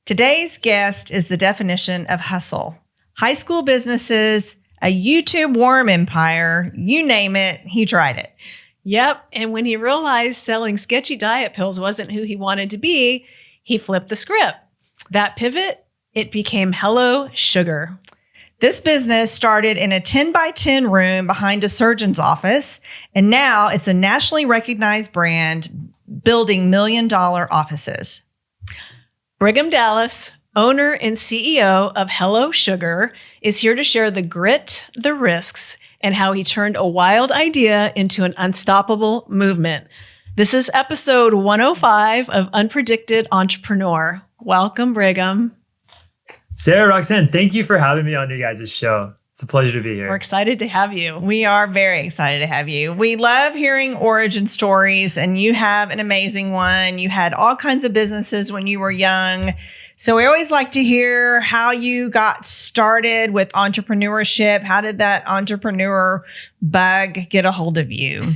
Today's guest is the definition of hustle. High school businesses, a YouTube worm empire, you name it, he tried it. Yep. And when he realized selling sketchy diet pills wasn't who he wanted to be, he flipped the script. That pivot, it became Hello Sugar. This business started in a 10 by 10 room behind a surgeon's office, and now it's a nationally recognized brand building $1 million offices. Brigham Dallas, owner and CEO of Hello Sugar, is here to share the grit, the risks, and how he turned a wild idea into an unstoppable movement. This is episode 105 of Unpredicted Entrepreneur. Welcome, Brigham. Sarah, Roxanne, thank you for having me on your guys' show. It's a pleasure to be here. We're excited to have you. We are very excited to have you. We love hearing origin stories, and you have an amazing one. You had all kinds of businesses when you were young. So we always like to hear how you got started with entrepreneurship. How did that entrepreneur bug get a hold of you?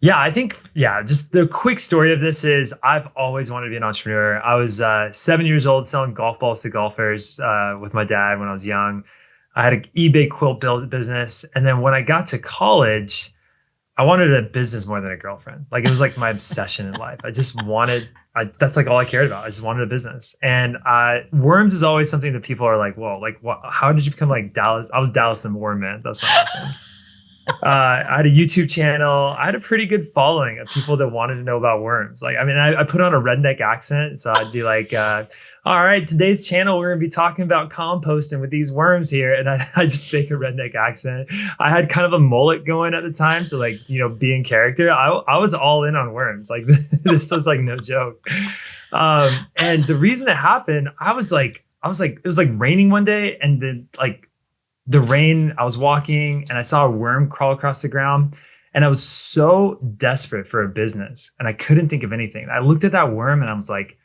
Just the quick story of this is I've always wanted to be an entrepreneur. I was 7 years old selling golf balls to golfers with my dad when I was young. I had an eBay quilt build business. And then when I got to college, I wanted a business more than a girlfriend. Like, it was like my obsession in life. That's like all I cared about. I just wanted a business. And worms is always something that people are like, whoa, like, what? How did you become like Dallas? I was Dallas the Worm Man. That's what happened. I had a YouTube channel. I had a pretty good following of people that wanted to know about worms. Like, I mean, I put on a redneck accent. So I'd be like, all right, today's channel, we're going to be talking about composting with these worms here. And I just make a redneck accent. I had kind of a mullet going at the time to like, be in character. I was all in on worms. Like this was like no joke. And the reason it happened, it was like raining one day, and then like the rain, I was walking and I saw a worm crawl across the ground, and I was so desperate for a business and I couldn't think of anything. I looked at that worm and I was like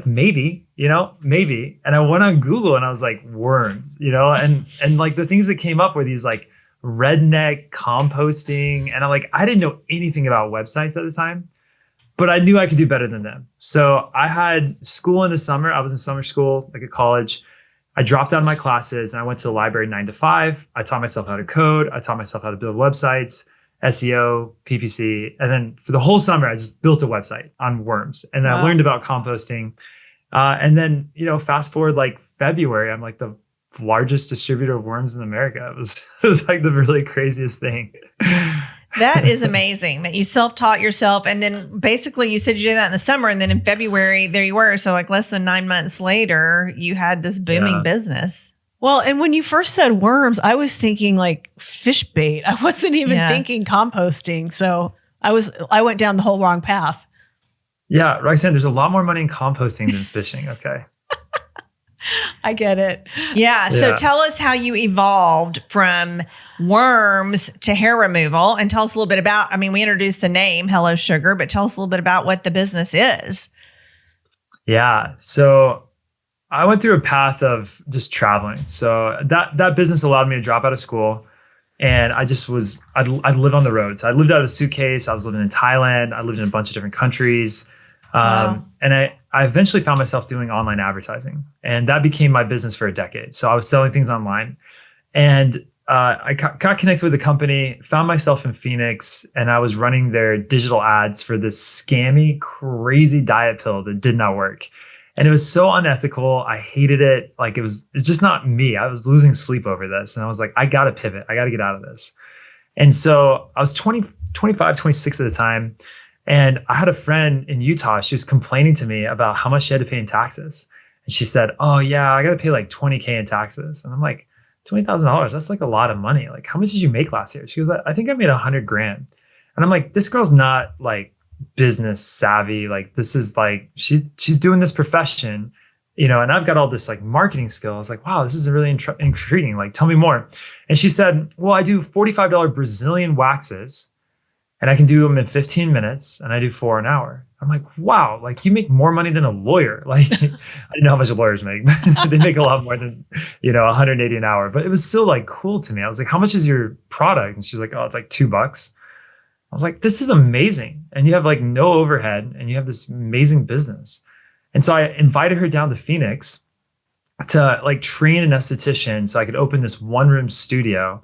maybe. And I went on Google and I was like, worms, and like the things that came up were these like redneck composting. And I didn't know anything about websites at the time, but I knew I could do better than them. So I had school in the summer. I was in summer school, like at college. I dropped out of my classes and I went to the library 9 to 5. I taught myself how to code. I taught myself how to build websites, SEO, PPC. And then for the whole summer, I just built a website on worms. And I learned about composting. And then, fast forward like February, I'm like the largest distributor of worms in America. It was like the really craziest thing. That is amazing that you self-taught yourself. And then basically you said you did that in the summer. And then in February, there you were. So like less than 9 months later, you had this booming business. Well, and when you first said worms, I was thinking like fish bait. I wasn't even thinking composting. So I went down the whole wrong path. Yeah, Roxanne, there's a lot more money in composting than fishing. Okay. I get it. Yeah. So tell us how you evolved from worms to hair removal, and tell us a little bit about, we introduced the name Hello Sugar, but tell us a little bit about what the business is. Yeah. So I went through a path of just traveling. So that business allowed me to drop out of school, and I'd live on the road. So I lived out of a suitcase. I was living in Thailand. I lived in a bunch of different countries. And I eventually found myself doing online advertising, and that became my business for a decade. So I was selling things online, and I got connected with the company, found myself in Phoenix, and I was running their digital ads for this scammy, crazy diet pill that did not work. And it was so unethical. I hated it. Like, it's just not me. I was losing sleep over this. And I was like, I got to pivot. I got to get out of this. And so I was 25, 26 at the time. And I had a friend in Utah. She was complaining to me about how much she had to pay in taxes. And she said, oh yeah, I got to pay like $20K in taxes. And I'm like, $20,000, that's like a lot of money. Like, how much did you make last year? She goes, I think I made $100,000. And I'm like, this girl's not like business savvy. Like, this is like, she's doing this profession, and I've got all this like marketing skill. I was like, wow, this is really intriguing. Like, tell me more. And she said, well, I do $45 Brazilian waxes, and I can do them in 15 minutes, and I do 4 an hour. I'm like, wow, like you make more money than a lawyer. Like, I didn't know how much lawyers make. They make a lot more than, 180 an hour. But it was still like cool to me. I was like, how much is your product? And she's like, oh, it's like $2. I was like, this is amazing. And you have like no overhead, and you have this amazing business. And so I invited her down to Phoenix to like train an esthetician so I could open this one room studio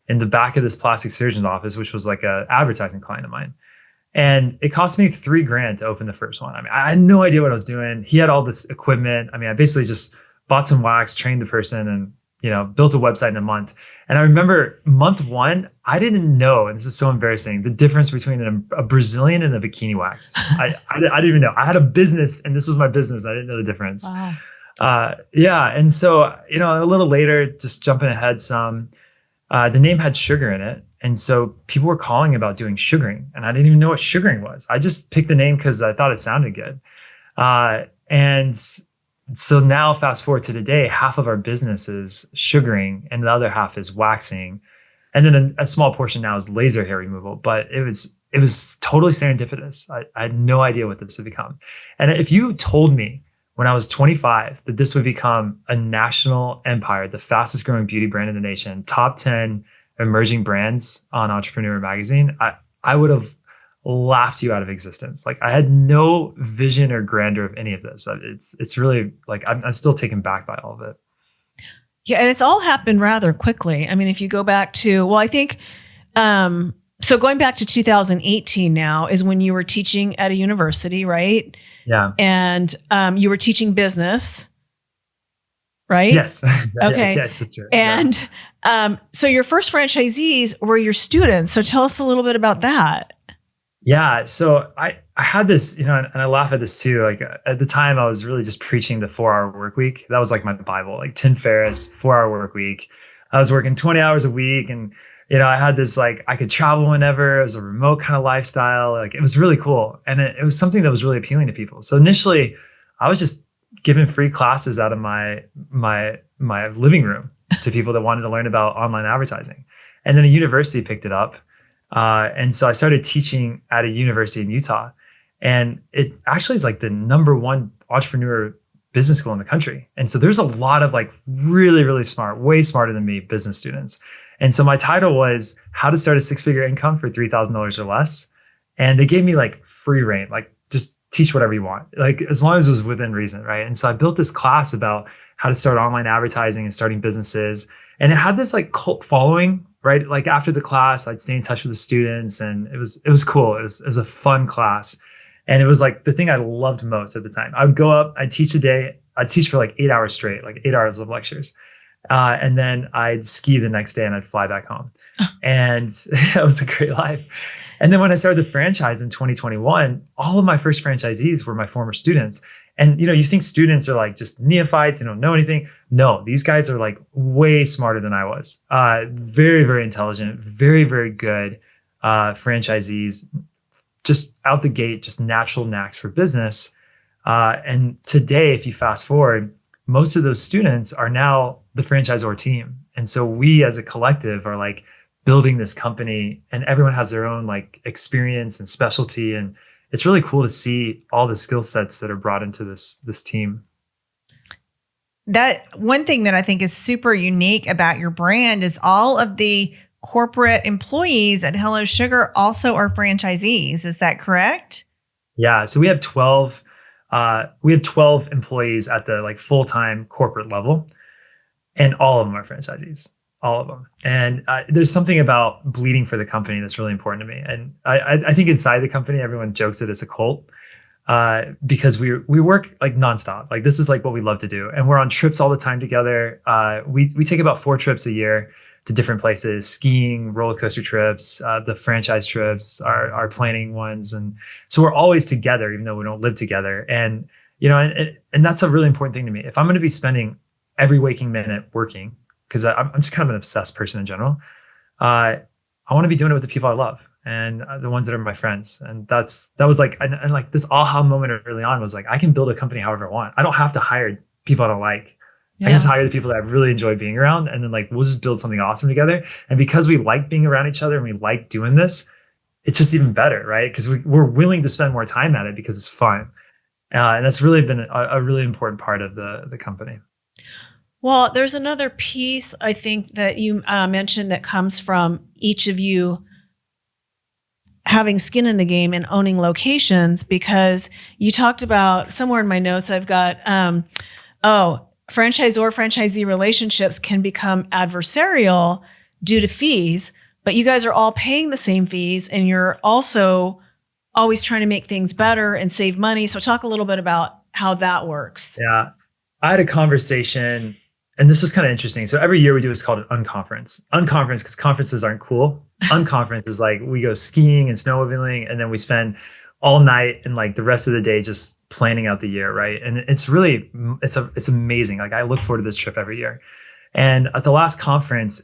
in the back of this plastic surgeon's office, which was like a advertising client of mine. And it cost me $3,000 to open the first one. I mean, I had no idea what I was doing. He had all this equipment. I mean, I basically just bought some wax, trained the person, and built a website in a month. And I remember month one, I didn't know, and this is so embarrassing, the difference between a Brazilian and a bikini wax. I didn't even know. I had a business, and this was my business. I didn't know the difference. Wow. And so a little later, just jumping ahead some, the name had sugar in it. And so people were calling about doing sugaring, and I didn't even know what sugaring was. I just picked the name because I thought it sounded good. And so now fast forward to today, half of our business is sugaring and the other half is waxing. And then a small portion now is laser hair removal, but it was totally serendipitous. I had no idea what this would become. And if you told me when I was 25 that this would become a national empire, the fastest growing beauty brand in the nation, top 10 emerging brands on Entrepreneur magazine, I would have laughed you out of existence. Like I had no vision or grandeur of any of this. It's really like I'm still taken back by all of it. Yeah, and it's all happened rather quickly. I mean, if you go back to, well, I think, so going back to 2018 now is when you were teaching at a university, right? Yeah. And you were teaching business, right? Yes. Okay. Yes, that's true. And so your first franchisees were your students. So tell us a little bit about that. Yeah. So I had this, and I laugh at this too. Like at the time I was really just preaching the 4-hour work week. That was like my Bible, like Tim Ferriss, 4-hour work week. I was working 20 hours a week, and, I had this, like, I could travel whenever. It was a remote kind of lifestyle. Like it was really cool. And it was something that was really appealing to people. So initially I was just giving free classes out of my living room to people that wanted to learn about online advertising. And then a university picked it up. And so I started teaching at a university in Utah, and it actually is like the #1 entrepreneur business school in the country. And so there's a lot of like really, really smart, way smarter than me business students. And so my title was How to Start a 6-Figure Income for $3,000 or Less. And they gave me like free reign, like just teach whatever you want, like as long as it was within reason, right? And so I built this class about how to start online advertising and starting businesses. And it had this like cult following, right? Like after the class, I'd stay in touch with the students, and it was cool. It was a fun class. And it was like the thing I loved most at the time. I would go up, I'd teach a day, I'd teach for like 8 hours straight, like 8 hours of lectures. And then I'd ski the next day and I'd fly back home. And it was a great life. And then when I started the franchise in 2021, all of my first franchisees were my former students. And, you think students are like just neophytes, they don't know anything. No, these guys are like way smarter than I was. Very, very intelligent, very, very good franchisees, just out the gate, just natural knacks for business. And today, if you fast forward, most of those students are now the franchisor team. And so we as a collective are like building this company, and everyone has their own like experience and specialty. And it's really cool to see all the skill sets that are brought into this team. That one thing that I think is super unique about your brand is all of the corporate employees at Hello Sugar also are franchisees. Is that correct? Yeah. So we have 12 employees at the like full-time corporate level, and all of them are franchisees, all of them. And there's something about bleeding for the company that's really important to me. And I think inside the company, everyone jokes that it's a cult because we work like nonstop. Like this is like what we love to do. And we're on trips all the time together. We take about 4 trips a year to different places, skiing, roller coaster trips, the franchise trips, our planning ones. And so we're always together, even though we don't live together. And, and that's a really important thing to me. If I'm going to be spending every waking minute working, because I'm just kind of an obsessed person in general, I want to be doing it with the people I love and the ones that are my friends. And that was like, and like this aha moment early on was like, I can build a company however I want. I don't have to hire people I don't like. Yeah. I just hire the people that I really enjoy being around, and then like we'll just build something awesome together. And because we like being around each other and we like doing this, it's just even better, right? Because we're willing to spend more time at it because it's fun. And that's really been a really important part of the company. Well, there's another piece I think that you mentioned that comes from each of you having skin in the game and owning locations, because you talked about, somewhere in my notes, I've got, franchisor-franchisee relationships can become adversarial due to fees, but you guys are all paying the same fees and you're also always trying to make things better and save money. So talk a little bit about how that works. Yeah. I had a conversation, and this was kind of interesting. So every year we do what's called an unconference. Unconference, because conferences aren't cool. Unconference is like we go skiing and snowmobiling, and then we spend all night and like the rest of the day just planning out the year, right? And it's really, it's amazing. Like I look forward to this trip every year. And at the last conference,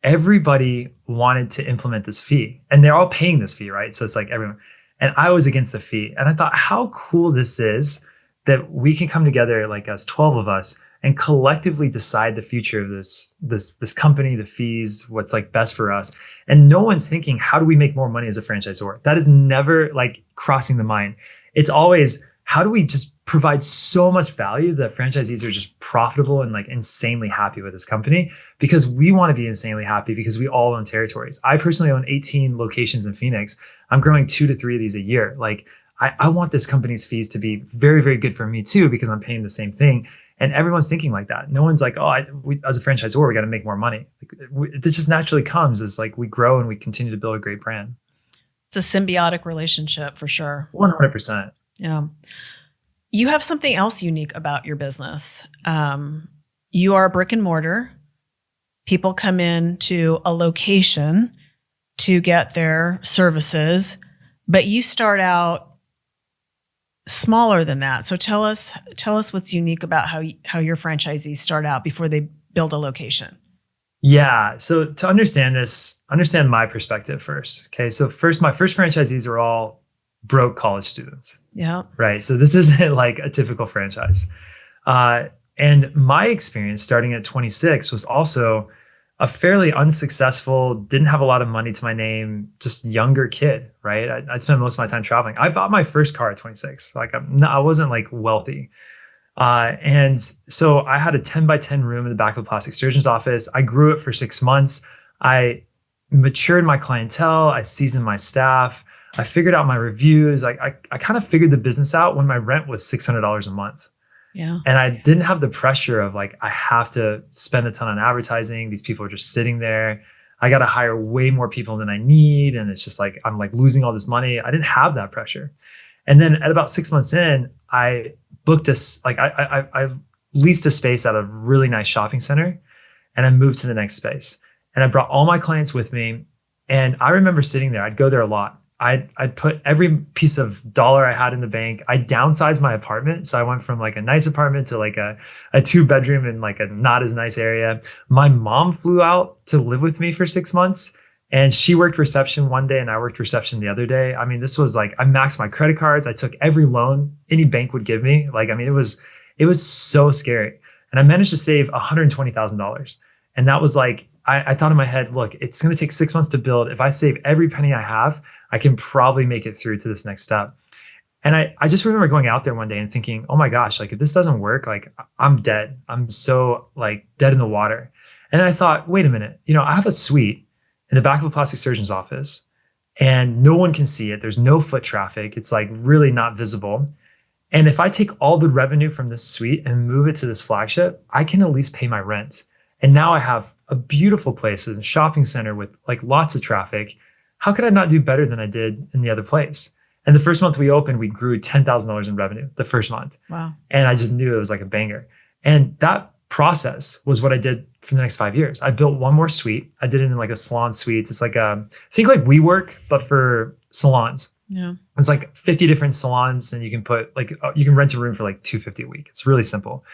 everybody wanted to implement this fee, and they're all paying this fee, right? So it's like everyone. And I was against the fee. And I thought how cool this is that we can come together, like as 12 of us, and collectively decide the future of this company, the fees, what's like best for us. And no one's thinking, how do we make more money as a franchisor? That is never like crossing the mind. It's always, how do we just provide so much value that franchisees are just profitable and like insanely happy with this company? Because we want to be insanely happy, because we all own territories. I personally own 18 locations in Phoenix. I'm growing 2 to 3 of these a year. Like I want this company's fees to be very, very good for me too, because I'm paying the same thing. And everyone's thinking like that. No one's like, as a franchisor, we got to make more money. It just naturally comes as like we grow and we continue to build a great brand. It's a symbiotic relationship for sure. 100%. Yeah. You have something else unique about your business. You are a brick and mortar. People come in to a location to get their services, but you start out smaller than that. So tell us what's unique about how your franchisees start out before they build a location. Yeah. So to understand this, understand my perspective first. Okay. So my first franchisees were all broke college students. Yeah. Right. So this isn't like a typical franchise. And my experience starting at 26 was also a fairly unsuccessful, didn't have a lot of money to my name, just younger kid, right? I'd spent most of my time traveling. I bought my first car at 26. Like I wasn't like wealthy. And so I had a 10 by 10 room in the back of a plastic surgeon's office. I grew it for 6 months. I matured my clientele. I seasoned my staff. I figured out my reviews. I kind of figured the business out when my rent was $600 a month. Yeah. And I didn't have the pressure of like, I have to spend a ton on advertising. These people are just sitting there. I got to hire way more people than I need. And it's just like, I'm like losing all this money. I didn't have that pressure. And then at about 6 months in, I booked I leased a space at a really nice shopping center, and I moved to the next space. And I brought all my clients with me. And I remember sitting there, I'd go there a lot. I'd put every piece of dollar I had in the bank. I downsized my apartment. So I went from like a nice apartment to like a 2-bedroom in like a not as nice area. My mom flew out to live with me for 6 months, and she worked reception one day and I worked reception the other day. I mean, this was like, I maxed my credit cards. I took every loan any bank would give me. Like, I mean, it was so scary. And I managed to save $120,000. And that was like, I thought in my head, look, it's going to take 6 months to build. If I save every penny I have, I can probably make it through to this next step. And I just remember going out there one day and thinking, oh my gosh, like if this doesn't work, like I'm dead. I'm so like dead in the water. And then I thought, wait a minute, I have a suite in the back of a plastic surgeon's office and no one can see it. There's no foot traffic. It's like really not visible. And if I take all the revenue from this suite and move it to this flagship, I can at least pay my rent. And now I have a beautiful place in a shopping center with like lots of traffic. How could I not do better than I did in the other place? And the first month we opened, we grew $10,000 in revenue the first month. Wow. And I just knew it was like a banger. And that process was what I did for the next 5 years. I built one more suite. I did it in like a salon suite. It's like think like WeWork, but for salons. Yeah. It's like 50 different salons, and you can you can rent a room for like $250 a week. It's really simple.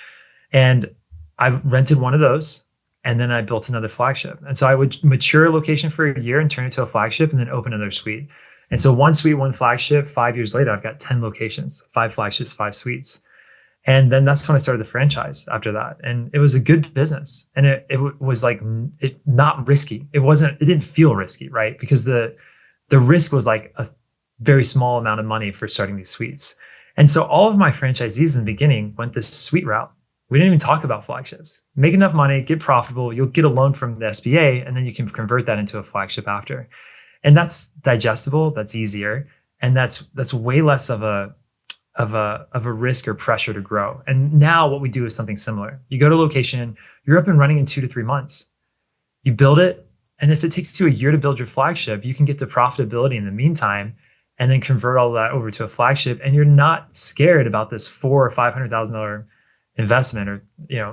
And I rented one of those. And then I built another flagship. And so I would mature a location for a year and turn it to a flagship and then open another suite. And so 1 suite, 1 flagship, 5 years later, I've got 10 locations, 5 flagships, 5 suites. And then that's when I started the franchise after that. And it was a good business. And it was like, not risky. It didn't feel risky, right? Because the risk was like a very small amount of money for starting these suites. And so all of my franchisees in the beginning went this suite route. We didn't even talk about flagships. Make enough money, get profitable, you'll get a loan from the SBA, and then you can convert that into a flagship after. And that's digestible, that's easier, and that's way less of a risk or pressure to grow. And now what we do is something similar. You go to a location, you're up and running in 2 to 3 months. You build it, and if it takes you a year to build your flagship, you can get to profitability in the meantime, and then convert all that over to a flagship. And you're not scared about this $400,000 or $500,000 investment, or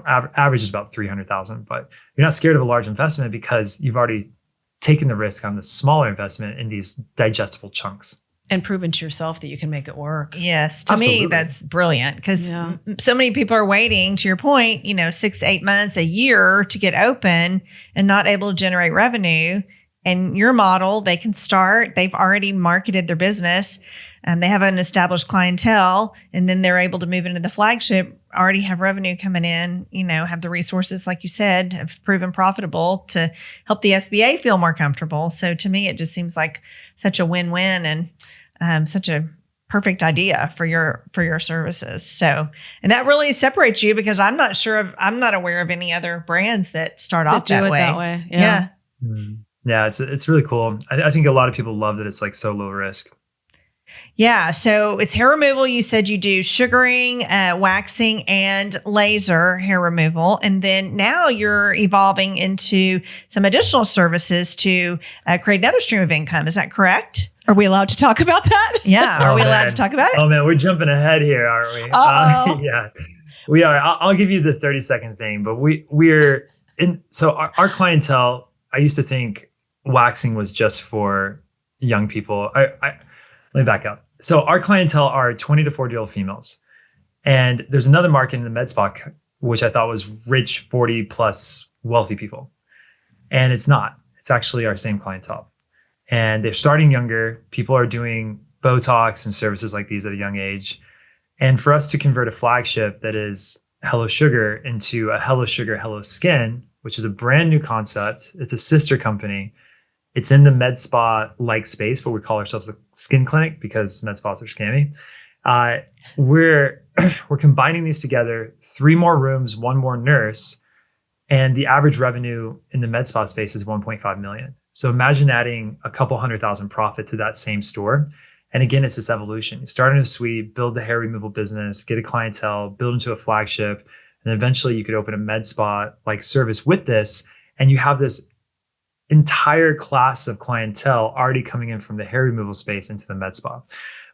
average is about $300,000. But you're not scared of a large investment because you've already taken the risk on the smaller investment in these digestible chunks. And proven to yourself that you can make it work. Yes. To me, that's brilliant, because so many people are waiting, to your point, 6 to 8 months, a year to get open and not able to generate revenue. And your model, they can start, they've already marketed their business and they have an established clientele, and then they're able to move into the flagship, already have revenue coming in, have the resources, like you said, have proven profitable to help the SBA feel more comfortable. So to me, it just seems like such a win-win and such a perfect idea for your services. So, and that really separates you, because I'm not aware of any other brands that start off that way. Yeah. Yeah, it's really cool. I think a lot of people love that it's like so low risk. Yeah. So it's hair removal. You said you do sugaring, waxing, and laser hair removal. And then now you're evolving into some additional services to create another stream of income. Is that correct? Are we allowed to talk about that? Yeah. Are we allowed to talk about it? Oh man, we're jumping ahead here, aren't we? Yeah, we are. I'll give you the 30-second thing, but we're in. So our clientele, I used to think waxing was just for young people. Let me back up. So our clientele are 20 to 40-year-old females. And there's another market in the med spa, which I thought was rich, 40 plus wealthy people. And it's not. It's actually our same clientele. And they're starting younger. People are doing Botox and services like these at a young age. And for us to convert a flagship that is Hello Sugar into a Hello Sugar, Hello Skin, which is a brand new concept. It's a sister company. It's in the med spa like space, but we call ourselves a skin clinic because med spas are scammy. We're combining these together, 3 more rooms, 1 more nurse, and the average revenue in the med spa space is 1.5 million. So imagine adding a couple $100,000 profit to that same store. And again, it's this evolution. You start in a suite, build the hair removal business, get a clientele, build into a flagship, and eventually you could open a med spa like service with this, and you have this entire class of clientele already coming in from the hair removal space into the med spa.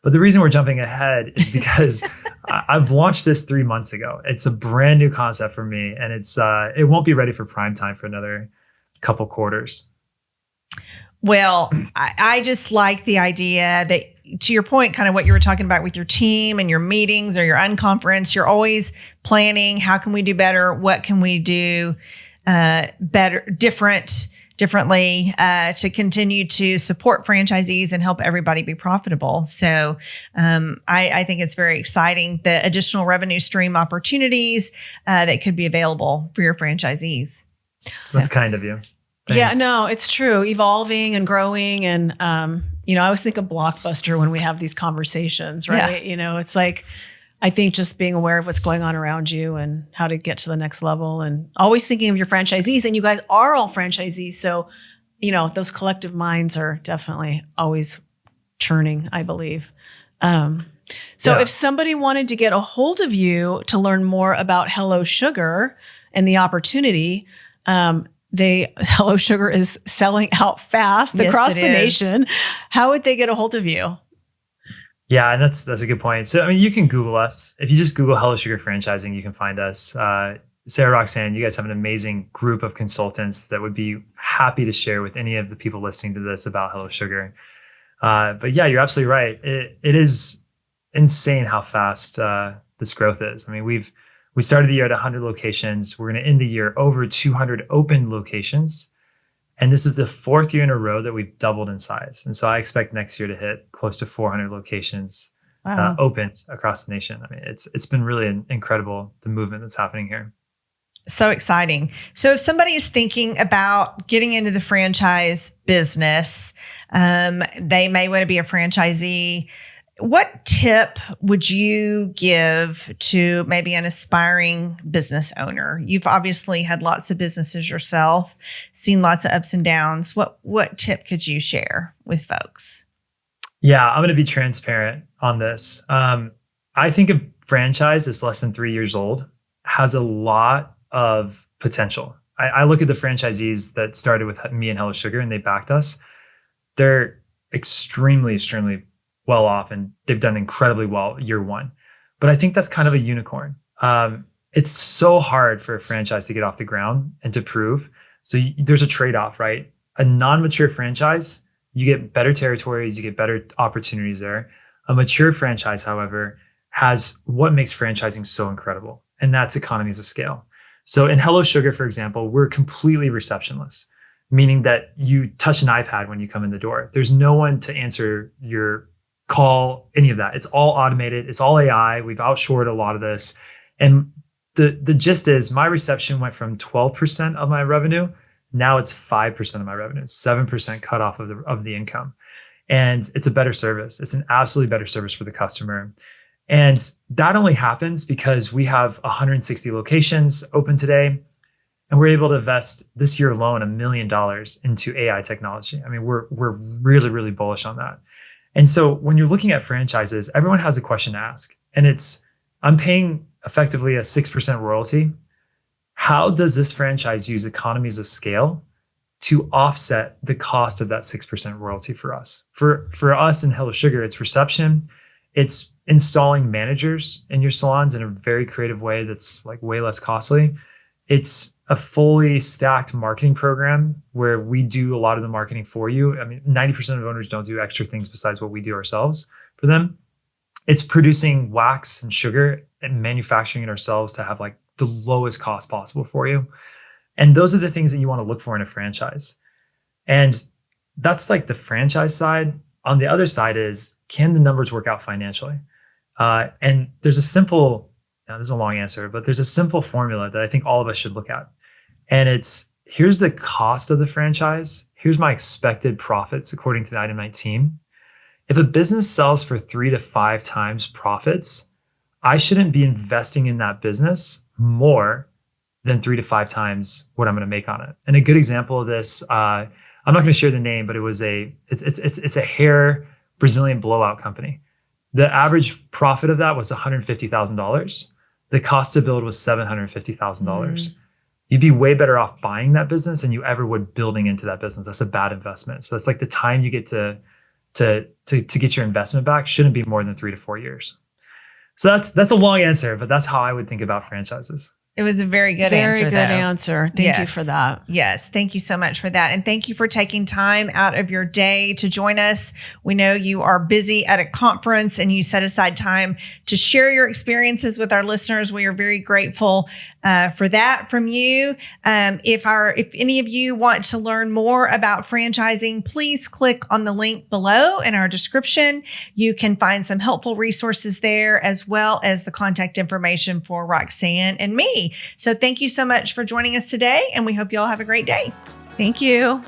But the reason we're jumping ahead is because I've launched this 3 months ago. It's a brand new concept for me, and it won't be ready for prime time for another couple quarters. Well, I just like the idea that, to your point, kind of what you were talking about with your team and your meetings or your unconference, you're always planning, how can we do better? What can we do better, differently to continue to support franchisees and help everybody be profitable. So I think it's very exciting, the additional revenue stream opportunities that could be available for your franchisees. That's kind of you. Thanks. Yeah, no, it's true. Evolving and growing. And, I always think of Blockbuster when we have these conversations, right? Yeah. It's like, I think just being aware of what's going on around you and how to get to the next level, and always thinking of your franchisees. And you guys are all franchisees. So, those collective minds are definitely always churning, I believe. If somebody wanted to get a hold of you to learn more about Hello Sugar and the opportunity, Hello Sugar is selling out fast across the nation. How would they get a hold of you? Yeah, and that's a good point. So, you can Google us. If you just Google Hello Sugar Franchising, you can find us. Sarah, Roxanne, you guys have an amazing group of consultants that would be happy to share with any of the people listening to this about Hello Sugar. But yeah, you're absolutely right. It is insane how fast this growth is. We started the year at 100 locations. We're going to end the year over 200 open locations. And this is the 4th year in a row that we've doubled in size. And so I expect next year to hit close to 400 locations opened across the nation. It's been really incredible, the movement that's happening here. So exciting. So if somebody is thinking about getting into the franchise business, they may want to be a franchisee. What tip would you give to maybe an aspiring business owner? You've obviously had lots of businesses yourself, seen lots of ups and downs. What tip could you share with folks? Yeah, I'm going to be transparent on this. I think a franchise that's less than 3 years old has a lot of potential. I look at the franchisees that started with me and Hello Sugar and they backed us. They're extremely, extremely well off and they've done incredibly well year one. But I think that's kind of a unicorn. It's so hard for a franchise to get off the ground and to prove. So there's a trade-off, right? A non-mature franchise, you get better territories, you get better opportunities there. A mature franchise, however, has what makes franchising so incredible, and that's economies of scale. So in Hello Sugar, for example, we're completely receptionless, meaning that you touch an iPad when you come in the door. There's no one to answer your call, any of that. It's all automated. It's all AI. We've outshored a lot of this. And the gist is my reception went from 12% of my revenue. Now it's 5% of my revenue. It's 7% cut off of the income. And it's a better service. It's an absolutely better service for the customer. And that only happens because we have 160 locations open today. And we're able to invest this year alone $1 million into AI technology. I mean, we're really, really bullish on that. And so when you're looking at franchises, everyone has a question to ask. And I'm paying effectively a 6% royalty. How does this franchise use economies of scale to offset the cost of that 6% royalty for us? For us in Hello Sugar, it's reception. It's installing managers in your salons in a very creative way that's like way less costly. It's a fully stacked marketing program where we do a lot of the marketing for you. I mean, 90% of owners don't do extra things besides what we do ourselves for them. It's producing wax and sugar and manufacturing it ourselves to have like the lowest cost possible for you. And those are the things that you want to look for in a franchise. And that's like the franchise side. On the other side is, can the numbers work out financially? And there's a simple, now this is a long answer, but there's a simple formula that I think all of us should look at. And it's, here's the cost of the franchise. Here's my expected profits according to the item 19. If a business sells for 3 to 5 times profits, I shouldn't be investing in that business more than 3 to 5 times what I'm going to make on it. And a good example of this, I'm not going to share the name, but it's a hair Brazilian blowout company. The average profit of that was $150,000. The cost to build was $750,000. You'd be way better off buying that business than you ever would building into that business. That's a bad investment. So that's like the time you get to get your investment back shouldn't be more than 3 to 4 years. So that's a long answer, but that's how I would think about franchises. It was a very good answer. Very good answer. Thank you for that. Yes. Thank you so much for that. And thank you for taking time out of your day to join us. We know you are busy at a conference and you set aside time to share your experiences with our listeners. We are very grateful for that from you. If any of you want to learn more about franchising, please click on the link below in our description. You can find some helpful resources there, as well as the contact information for Roxanne and me. So thank you so much for joining us today, and we hope you all have a great day. Thank you.